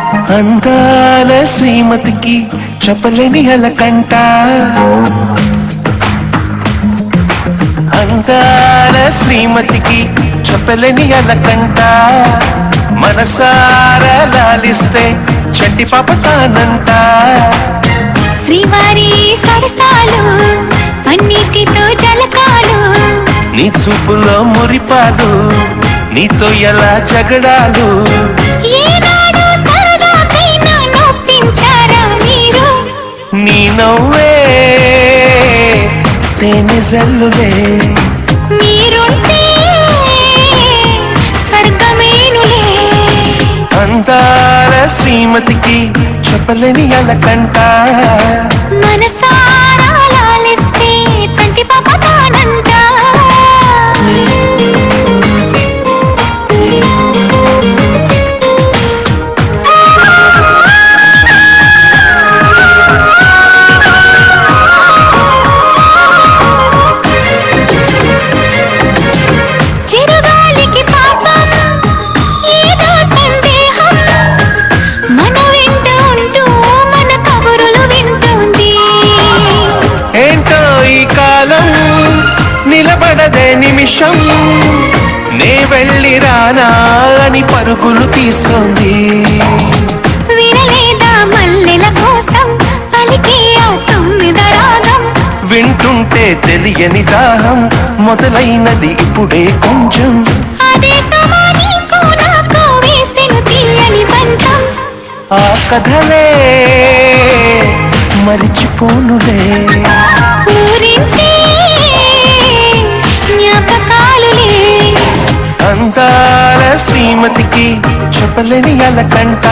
అందాల శ్రీమతికి చెప్పలేని అలకంట, అందాల శ్రీమతికి చెప్పలేని అలకంట, మనసారా లాలిస్తే చంటి పాప తానంట. శ్రీవారి సరసాలు అన్నిటితో జలకాలు, నీ చూపులో మురిపాలు, నీతో ఎలా జగడాలు. ఏనాడు సరదాకైనా నొప్పించారా మీరు? నీ నవ్వే తేనె జల్లులే, మీరుంటే స్వర్గమేనులే. అందాల శ్రీమతికి చెప్పలేని అలకంట, మనసారా లాలిస్తే చంటి పాప తానంట. చిరుగాలికి పాపం ఏదో సందేహం, మన వెంట ఉంటూ మన కబురులు వింటుంది. ఏంటో ఈ కాలం నిలబడదే నిమిషం, నే వెళ్ళి రానా అని పరుగులు తీస్తుంది. వినలేదా మల్లెల కోసం పలికే ఆ తొమ్మిద రాగం? వింటుంటే తెలియని దాహం మొదలైనది ఇప్పుడే కొంచెం. అదే సమాని నాకు వేసెను తీయని బంధం. ఆ కథలే మరిచిపోనులే, ఊరించే జ్ఞాపకాలులే. అందాల శ్రీమతికి చెప్పలేని అలకంట.